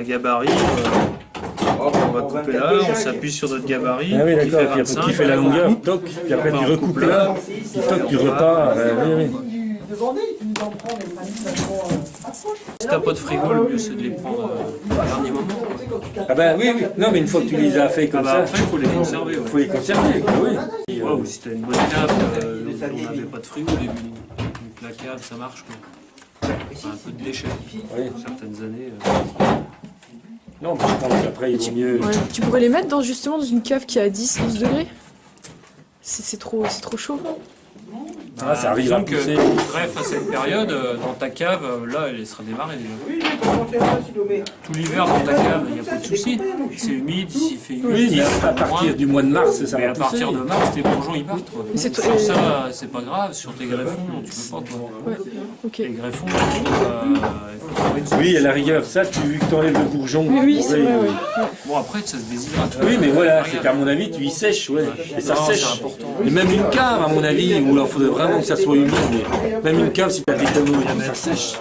un gabarit. On va couper là, on s'appuie sur notre gabarit. Ah oui, qui fait d'accord, puis 25, après, qui fait la longueur, toc, puis après tu recoupes là, puis toc, tu repars. Oui, oui. Si t'as pas de frigo, le mieux c'est de les prendre au dernier moment. Ah ben oui, oui. Non, mais une fois que tu les as fait comme ça, Après, il faut les conserver. il faut les conserver. Oui. Ouais, ou si t'as une bonne cave, on n'avait pas de frigo au début. Donc la cave, ça marche quoi. Un peu de déchets. Oui. Certaines années. Non, mais je pense qu'après il vaut mieux. Ouais. Tu pourrais les mettre justement dans une cave qui est à 10-12 degrés. C'est trop chaud. Ah, ça arrive à disons que pousser. bref, à cette période, dans ta cave, là, elle sera démarrée déjà. Tout l'hiver dans ta cave, il n'y a pas de souci. C'est humide, s'il fait humide. Oui, mais il à fait partir moins. du mois de mars, ça Mais va à pousser. partir de mars, tes bourgeons ils partent. Quoi. c'est Sur ça, c'est pas grave. Sur tes greffons, tu peux pas. Toi. Ouais. Ok. Les greffons, il faut trouver une Oui, à la rigueur, ça, vu que tu enlèves le bourgeon. Oui, c'est vrai, oui. Bon, après, ça se déshydrate. Oui, mais voilà, c'est qu'à mon avis, tu y sèches, ouais. Et ça Non, sèche. c'est important. Et même une cave, à mon avis, où il faudrait vraiment que ça soit humide. Mais même une cave, si tu as des canaux et tout, ça sèche.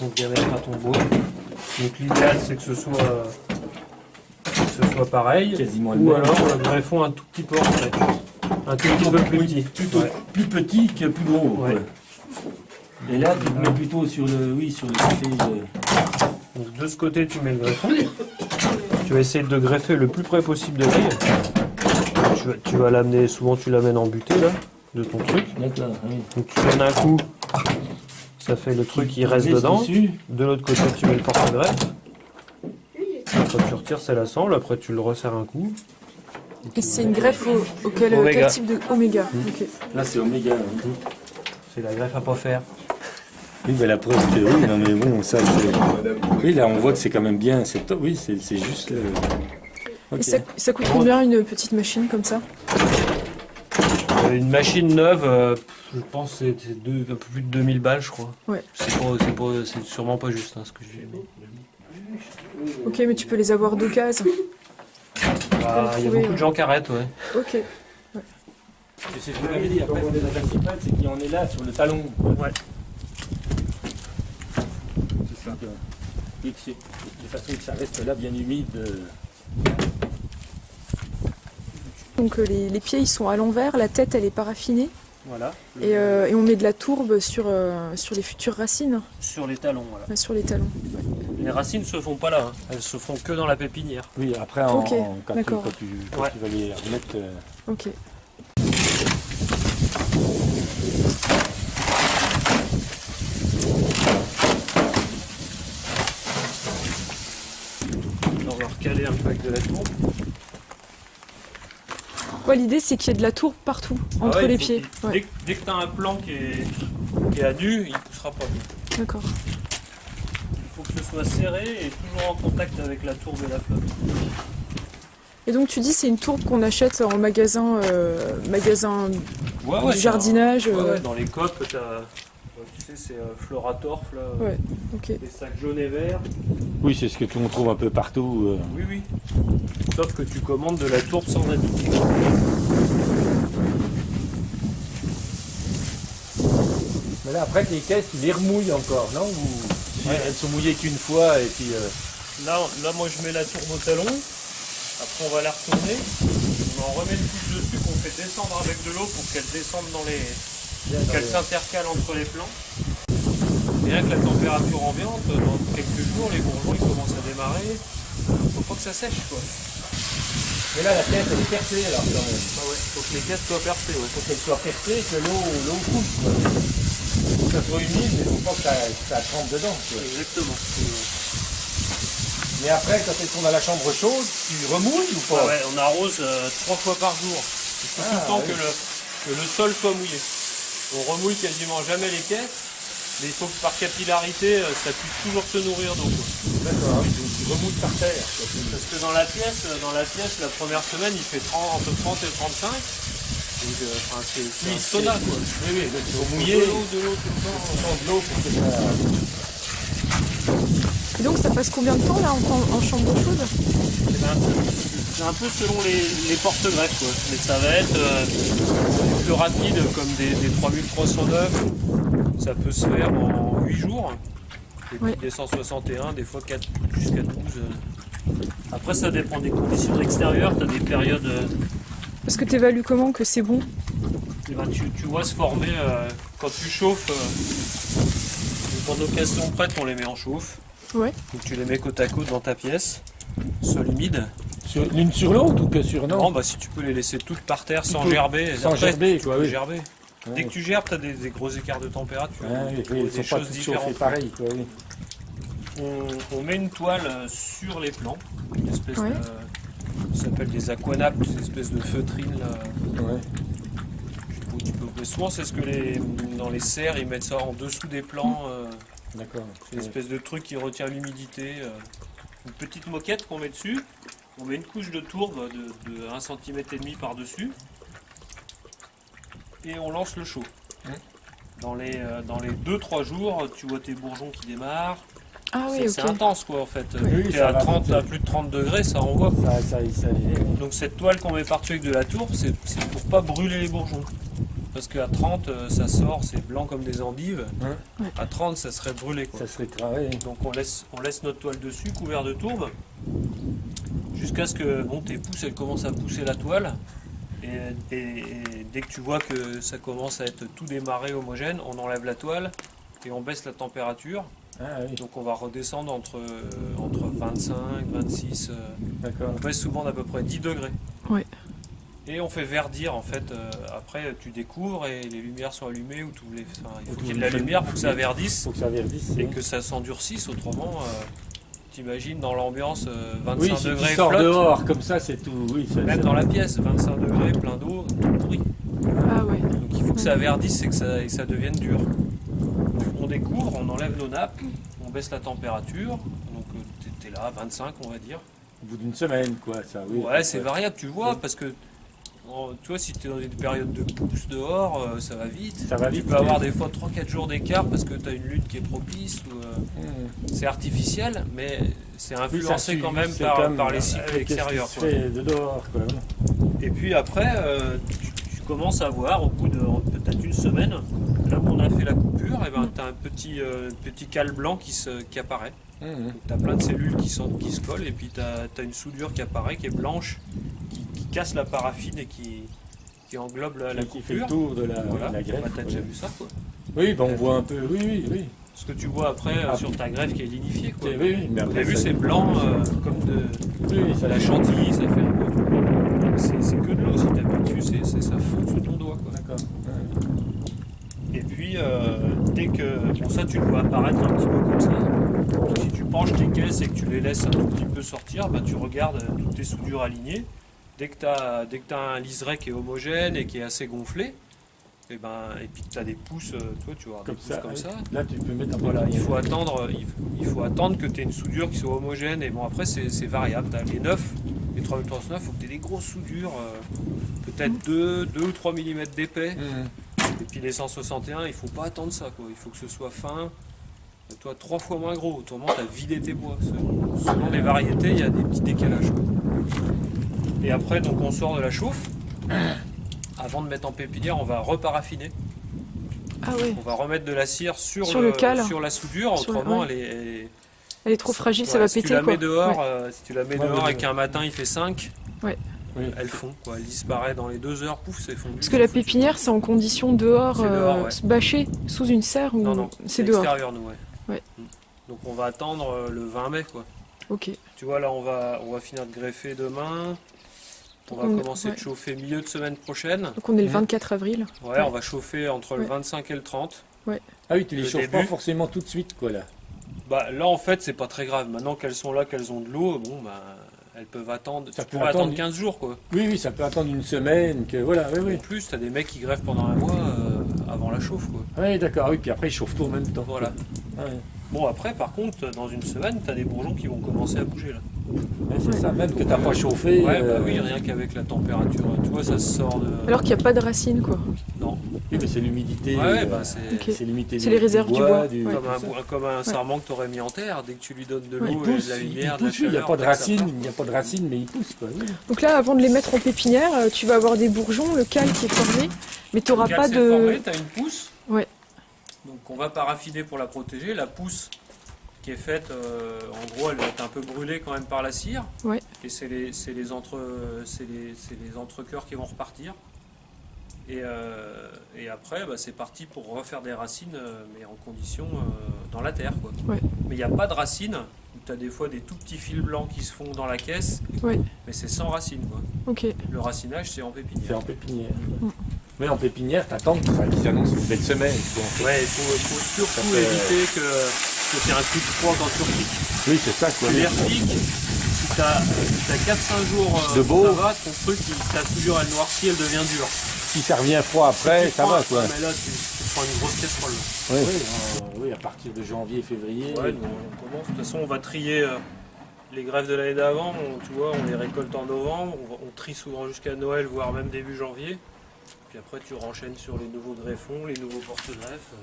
Faut bien mettre à ton bois. Donc l'idéal, c'est que ce soit pareil. Quasiment le Ou même. alors le greffon un tout petit peu en retrait. Un tout petit peu plus petit. Plutôt plus petit que plus gros. Ouais. Et là, tu te mets plutôt sur le, oui, sur le côté. Donc de ce côté, tu mets le greffon. Tu vas essayer de greffer le plus près possible de l'ail. Tu vas l'amener, souvent tu l'amènes en butée là, de ton truc. D'accord, oui. Donc tu donnes un coup, ça fait le truc qui reste dedans. Dessus. De l'autre côté, tu mets le porte-greffe. Quand tu retires, c'est l'assemble. Après, tu le resserres un coup. Et c'est une greffe quel Oméga. type de oméga. Ok. Là, c'est oméga. C'est la greffe à pas faire. Oui, mais la preuve que oui, non, mais bon, ça, c'est. Oui, là, on voit que c'est quand même bien. C'est top. Oui, c'est juste. Ok. Et ça coûte combien une petite machine comme ça? Une machine neuve, je pense que c'est un peu plus de 2000 balles, je crois. Ouais. C'est sûrement pas juste hein, ce que j'ai mis. Ok, mais tu peux les avoir d'occasion. Ah, il y a beaucoup de gens qui arrêtent, ouais. Ok. C'est ce que vous m'avez dit. Après, le principal, c'est qu'il en est là, sur le talon. Ouais. C'est ça. Et que de façon que ça reste là, bien humide. Donc les pieds ils sont à l'envers, la tête elle est paraffinée Voilà. et on met de la tourbe sur les futures racines, Sur les talons, voilà. sur les talons. Ouais. Les racines se font pas là, hein. Elles se font que dans la pépinière. Oui, après, Ok, quand d'accord. tu Ouais. vas les remettre. Ok. On va recaler un peu avec de la tourbe. Ouais, l'idée c'est qu'il y ait de la tourbe partout, entre Ah ouais, les il faut pieds. qu'il- Ouais. Dès que tu as un plan qui est à nu, il ne poussera pas. D'accord. Il faut que ce soit serré et toujours en contact avec la tourbe et la flotte. Et donc tu dis c'est une tourbe qu'on achète en magasin Ouais, du jardinage. Ouais, dans les coques, tu sais, c'est Floratorf, là, Ouais, ok. des sacs jaunes et verts. Oui, c'est ce que on trouve un peu partout. Oui, oui. Sauf que tu commandes de la tourbe sans additif. Mais là, après, les caisses, tu les remouilles encore, non? Ou elles sont mouillées qu'une fois et puis. Là, moi, je mets la tourbe au talon. Après, on va la retourner. On en remet une couche dessus qu'on fait descendre avec de l'eau pour qu'elle descende dans les... qu'elle s'intercale entre les plants. Et avec la température ambiante, dans quelques jours, les bourgeons ils commencent à démarrer. Faut pas que ça sèche, quoi. Mais là, la caisse, elle est percée alors quand même. Ah ouais, faut que les caisses soient percées, ouais. Faut qu'elle soit percée, que l'eau coule. Quoi. Faut que ça soit humide, mais faut pas que ça trempe dedans. Quoi. Exactement. Mais après, quand elles sont dans la chambre chaude, tu remouilles ou pas? Ouais, on arrose 3 fois par jour. Il faut tout le temps que le sol soit mouillé. On remouille quasiment jamais les caisses, mais il faut que par capillarité, ça puisse toujours se nourrir d'eau. D'accord, donc tu remouilles par terre. Quoi. Parce que dans la pièce, la première semaine, il fait entre 30 et 35. Donc, c'est un sauna, quoi. Oui, donc il faut Mouiller mouiller de l'eau tout le temps. de l'eau pour que ça. Et donc ça passe combien de temps là en chambre chaude? C'est un peu selon les porte-greffes, quoi. Mais ça va être plus rapide, comme des 3309. Ça peut se faire en 8 jours. Et Ouais. puis des 161, des fois 4, jusqu'à 12. Après, ça dépend des conditions extérieures. Tu as des périodes. Parce que t'évalues comment que c'est bon? Eh ben, tu vois se former quand tu chauffes. Quand nos caisses sont prêtes, on les met en chauffe. Ouais. Donc tu les mets côte à côte dans ta pièce, sol humide. L'une sur l'autre ou que sur Non, non? bah si tu peux les laisser toutes par terre sans Toutes- gerber. Sans Après, gerber, tu quoi, peux oui. gerber. Ouais. Dès que tu gerbes, tu as des gros écarts de température. Ah, oui, donc, oui, ils des sont pas choses tous chauffés différentes. pareil, quoi, oui. On met une toile sur les plans, une espèce Ouais. ça s'appelle des aquanapes, une espèce de feutrine là. Ouais. Souvent c'est ce que dans les serres ils mettent ça en dessous des plans, D'accord. c'est une espèce de truc qui retient l'humidité. Une petite moquette qu'on met dessus, on met une couche de tourbe de 1,5 cm par dessus et on lance le chaud. Dans les 2-3 jours, tu vois tes bourgeons qui démarrent. Ah oui, C'est ok. intense quoi en fait. Oui, T'es ça à va 30, vite. à plus de 30 degrés, ça envoie. Ça vient. Donc cette toile qu'on met par-dessus avec de la tourbe, c'est pour pas brûler les bourgeons. Parce qu'à 30, ça sort, c'est blanc comme des endives. Ouais. À 30, ça serait brûlé quoi. Ça serait travaillé. Donc on laisse notre toile dessus, couvert de tourbe, jusqu'à ce que tes pousses elles commencent à pousser la toile. Et dès que tu vois que ça commence à être tout démarré homogène, on enlève la toile et on baisse la température. Ah oui, Donc on va redescendre entre 25, 26. d'accord. On baisse souvent d'à peu près 10 degrés. Ouais. Et on fait verdir en fait. Après tu découvres et les lumières sont allumées ou il faut qu'il y ait de la lumière pour que ça verdisse Faut que ça verdisse. et oui. que ça s'endurcisse. Autrement, t'imagines dans l'ambiance 25 Oui, si degrés tu sors flotte, dehors comme ça, c'est tout. Oui, même dans la pièce, 25 degrés, plein d'eau, tout pourri. Ah ouais. Donc il faut que ça verdisse et que ça devienne dur. On découvre, on enlève nos nappes, on baisse la température. Donc t'es là, 25 on va dire. Au bout d'une semaine, quoi, ça. Oui. Ouais, c'est variable, tu vois, parce que tu vois, si tu es dans une période de pousse dehors, ça va vite. Ça va Tu vite, peux avoir oui. des fois 3-4 jours d'écart parce que tu as une lune qui est propice. C'est artificiel, mais c'est Oui, ça influencé suit, quand même c'est par, comme, par les cycles qu'est-ce qui extérieurs. se quoi. fait de dehors, quoi. Et puis après, tu commences à voir au bout de peut-être une semaine, là où on a fait la coupure, tu as un petit cale blanc qui apparaît. Tu as plein de cellules qui se collent et puis tu as une soudure qui apparaît, qui est blanche, qui casse la paraffine et qui englobe la Qui fait le coupure. tour de la, Voilà. de la greffe. Bah, t'as déjà vu ça quoi. Oui, ben on voit un peu. Oui, oui. Ce que tu vois après Ah. sur ta greffe qui est lignifiée quoi. Oui, oui, mais Au après, début ça- c'est blanc comme de Oui, ça la chantilly, ça fait un peu. C'est que de l'eau si t'habitues, ça fond sous ton doigt quoi. D'accord. Et puis dès que. Bon ça tu le vois apparaître un petit peu comme ça. Puis, si tu penches tes caisses et que tu les laisses un tout petit peu sortir, bah, tu regardes toutes tes soudures alignées. Dès que tu as un liseré qui est homogène et qui est assez gonflé, et puis que tu as des pousses, toi tu vois, des Comme pousses ça. comme oui. ça. Là, tu peux mettre un peu. Voilà, il faut attendre que tu aies une soudure qui soit homogène. Et bon, après, c'est variable. T'as les 9, les 3309, il faut que tu aies des grosses soudures, peut-être 2 ou 3 mm d'épais. Et puis les 161, il faut pas attendre ça. Quoi. Il faut que ce soit fin. Toi, 3 fois moins gros. Autrement, tu as vidé tes bois. Selon les variétés, il y a des petits décalages. Quoi. Et après, donc, on sort de la chauffe. Avant de mettre en pépinière, on va reparaffiner. Ah ouais. On va remettre de la cire sur le cale. sur la soudure, Sur le- autrement ouais. Elle est trop fragile, ça ouais, va si péter tu la quoi. mets dehors, Ouais. si tu la mets Ouais, dehors ouais, et qu'un matin il fait 5, Oui. elle fond, quoi. Elle disparaît dans les 2 heures, pouf, c'est fondu. Parce que la pépinière, c'est en condition dehors, C'est dehors, ouais. bâchée, sous une serre ou Non, c'est dehors. extérieur, nous, ouais. Ouais. Donc on va attendre le 20 mai, quoi. Ok. Tu vois, là, on va finir de greffer demain. On va commencer ouais. de chauffer milieu de semaine prochaine. Donc on est le 24 avril. Ouais, on va chauffer entre le Ouais. 25 et le 30. Ah oui, tu les Le chauffes pas début. forcément tout de suite, quoi, là. Bah, là, en fait, c'est pas très grave. Maintenant qu'elles sont là, qu'elles ont de l'eau, bon, bah, elles peuvent attendre. Ça Tu peut pourrais attendre attendre. 15 jours, quoi. Oui, oui, ça peut attendre une semaine, que voilà, oui, oui. En plus, t'as des mecs qui greffent pendant un mois avant la chauffe, quoi. Oui, d'accord, oui, puis après ils chauffent tout en même temps. Voilà. quoi. Ouais. Bon, après, par contre, dans une semaine, t'as des bourgeons qui vont commencer à bouger, là. Ouais, c'est ça, même que t'as pas chauffé. Ouais, bah oui, rien qu'avec la température. Tu vois, ça sort de. Alors qu'il n'y a pas de racines quoi. Non. Oui, mais c'est l'humidité. Ouais, bah c'est. Ok. C'est l'humidité C'est les réserves du bois, ouais. Comme un sarment que tu aurais mis en terre, dès que tu lui donnes de Ouais. l'eau Il et pousse, de la il lumière, de la pousse, oui, il n'y a chaleur, pas de dès que ça racines, part. il n'y a pas de racines, mais il pousse, quoi. Oui. Donc là, avant de les mettre en pépinière, tu vas avoir des bourgeons, le cal qui est formé, mais tu n'auras Le pas cal s'est formé, de... t'as une pousse. Ouais. Donc on va paraffiner pour la protéger. La pousse, qui est faite, en gros, elle va être un peu brûlée quand même par la cire. Ouais. Et c'est les entrecœurs qui vont repartir. Et après, bah, c'est parti pour refaire des racines, mais en condition dans la terre, quoi. Ouais. Mais il n'y a pas de racines. Tu as des fois des tout petits fils blancs qui se font dans la caisse, Ouais. mais c'est sans racines, quoi. Ok. Le racinage, c'est en pépinière. C'est en pépinière. Mais en pépinière, t'attends qu'ils annoncent une belle semaine. Ouais, il faut surtout éviter que tu aies un coup de froid quand tu repiques. Oui, c'est ça, quoi. Tu les repiques, si tu as 4-5 jours de beau, ça va, ton truc, ta soudure, elle noircit, elle devient dure. Si ça revient froid après, ça va, quoi. Mais là, tu prends une grosse casserole. Oui, à partir de janvier, février. Ouais, nous, on commence. De toute façon, on va trier les greffes de l'année d'avant. Tu vois, on les récolte en novembre. On trie souvent jusqu'à Noël, voire même début janvier. Puis après, tu renchaînes sur les nouveaux greffons, les nouveaux porte-greffes.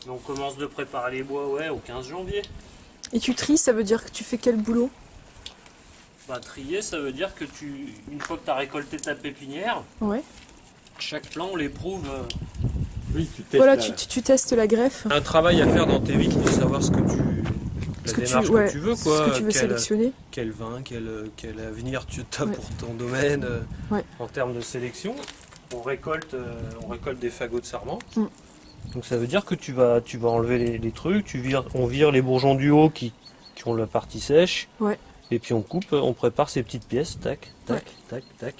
Et on commence de préparer les bois, ouais, au 15 janvier. Et tu tries, ça veut dire que tu fais quel boulot? Bah, trier, ça veut dire que une fois que tu as récolté ta pépinière, Ouais. chaque plant, on l'éprouve. Oui, tu testes. Voilà, tu testes la greffe. Un travail à faire dans tes vitres de savoir ce que tu. La démarche que tu veux, quoi. Ce que tu veux sélectionner. Quel vin, quel avenir tu as pour ton domaine en termes de sélection. On récolte des fagots de sarment. Donc ça veut dire que tu vas enlever les trucs, on vire les bourgeons du haut qui ont la partie sèche. Ouais. Et puis on coupe, on prépare ces petites pièces, tac, tac, tac, tac.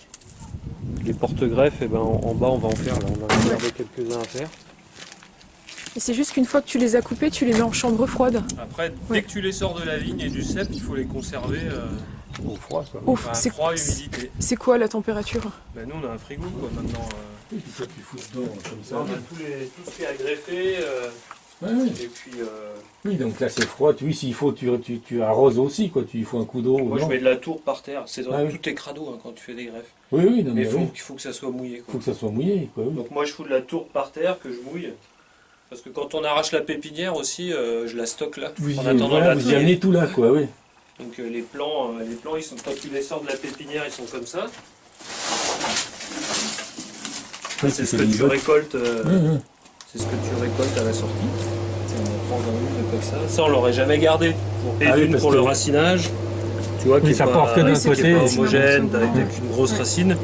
Les porte-greffes, eh ben, en bas on va en faire là, on en a gardé quelques-uns à faire. Et c'est juste qu'une fois que tu les as coupés, tu les mets en chambre froide. Après, dès que tu les sors de la vigne et du cep, il faut les conserver au froid, quoi. Ouf, à froid, humidité. C'est quoi la température? Ben, nous on a un frigo quoi maintenant. Oui, puis toi, tu fous dedans comme ça. On a tout ce qui est à greffer. Et puis. Oui, donc là c'est froid. Oui, s'il faut, tu arroses aussi, quoi. Il faut un coup d'eau. Moi je mets de la tourbe par terre. oui. Tout est crado hein, quand tu fais des greffes. Oui, non, mais il faut que ça soit mouillé. Il faut que ça soit mouillé, quoi. Oui. Donc moi je fous de la tourbe par terre que je mouille. Parce que quand on arrache la pépinière aussi, je la stocke là. En attendant de la vous y amenez tout là, quoi, oui. Donc les plants, ils sont, quand tu les sors de la pépinière, ils sont comme ça. Oui, c'est ce que tu récoltes. C'est ce que tu récoltes à la sortie. On prend comme ça. Ça on l'aurait jamais gardé. Pour le racinage. Tu vois, ça porte que d'un côté. Pas homogène, avec une grosse racine.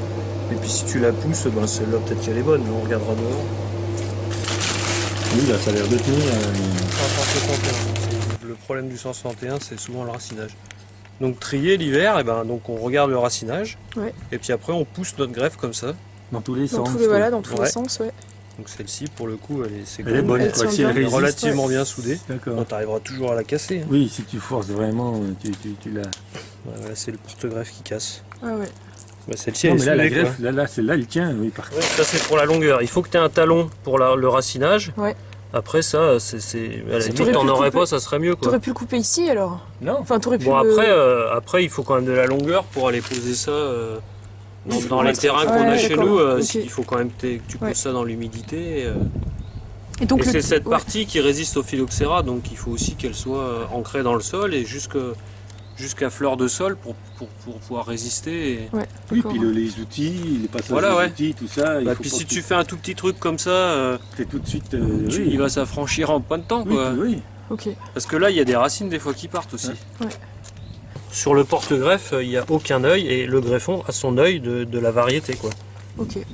Et puis si tu la pousses, ben celle-là peut-être qu'elle est bonne, mais on regardera dehors. Oui, là ça a l'air de tenir. Le problème du 161, c'est souvent le racinage. Donc trier l'hiver, et ben donc on regarde le racinage. Ouais. Et puis après on pousse notre greffe comme ça. Dans tous les sens. Dans tous les sens, ouais. Donc celle-ci, pour le coup, elle est bonne, quoi. Si elle est résiste, relativement bien soudée. D'accord. Tu arriveras toujours à la casser. Hein. Oui, si tu forces vraiment, tu la. Ouais, c'est le porte-greffe qui casse. Ah ouais. Bah, celle-ci, elle est soudée, la greffe, là, celle-là, elle tient, oui, par contre. Ça, c'est pour la longueur. Il faut que tu aies un talon pour le racinage. Ouais. Après, ça, à la limite, t'en aurais pas, ça serait mieux, quoi. T'aurais pu le couper ici, alors? Non. Enfin, t'aurais pu après, il faut quand même de la longueur pour aller poser ça dans les terrains qu'on a chez nous. Il faut quand même que tu poses ça dans l'humidité. Et c'est cette partie qui résiste au phylloxéra, donc il faut aussi qu'elle soit ancrée dans le sol et jusqu'à fleur de sol pour pouvoir résister. Oui, puis les outils, les passages des outils, tout ça. Puis si tu fais un tout petit truc comme ça, t'es tout de suite. Il va s'affranchir en pas de temps, quoi. Oui. Ok. Parce que là, il y a des racines des fois qui partent aussi. Ouais. Sur le porte-greffe, il n'y a aucun œil et le greffon a son œil de la variété, quoi. Ok. Et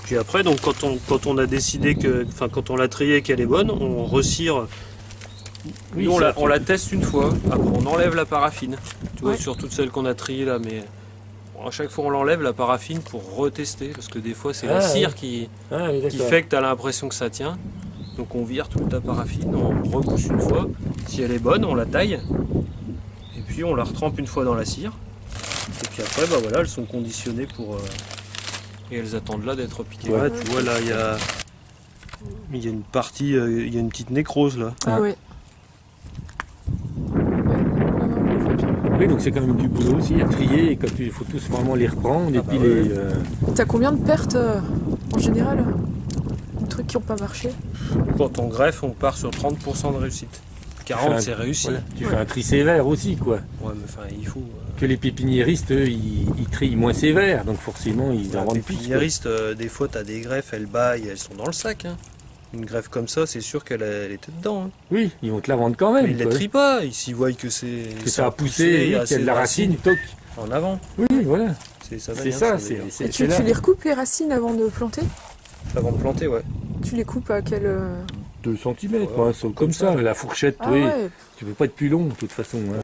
puis après, donc quand on a décidé quand on l'a triée qu'elle est bonne, on retire. Oui, on la teste une fois. Après, on enlève la paraffine. Tu vois, sur toutes celles qu'on a triées là, mais à chaque fois on l'enlève la paraffine pour retester, parce que des fois c'est la cire qui fait que tu as l'impression que ça tient. Donc on vire toute la paraffine, on repousse une fois. Si elle est bonne, on la taille. Et puis on la retrempe une fois dans la cire. Et puis après, bah voilà, elles sont conditionnées pour. Et elles attendent là d'être piquées. Ouais, tu vois là, il y a une partie, il y a une petite nécrose là. Ah ouais. Oui, donc c'est quand même du boulot aussi à trier, et il faut tous vraiment les reprendre et puis les. T'as combien de pertes en général? Des trucs qui n'ont pas marché? Quand on greffe, on part sur 30% de réussite. 40 c'est réussi. Voilà. Tu fais un tri sévère aussi, quoi. Ouais, mais enfin, il faut. Que les pépiniéristes, eux, ils trient moins sévère, donc forcément ils en vendent plus. Les pépiniéristes, des fois, tu as des greffes, elles baillent, elles sont dans le sac. Hein. Une grève comme ça, c'est sûr qu'elle était dedans. Hein. Oui, ils vont te la vendre quand même. Mais ils ne quoi. les trient pas, ils s'y voient que c'est. Que ça a poussé, il y a qu'il y a de assez la racine, toc. en avant. Oui, voilà. C'est sa C'est manière, ça, d'ailleurs. Et tu les recoupes les racines avant de planter? Avant de planter, ouais. Tu les coupes à quel... 2 cm, Ouais, quoi, comme ça, la fourchette, Ah oui. ouais. Tu peux pas être plus long, de toute façon. Hein.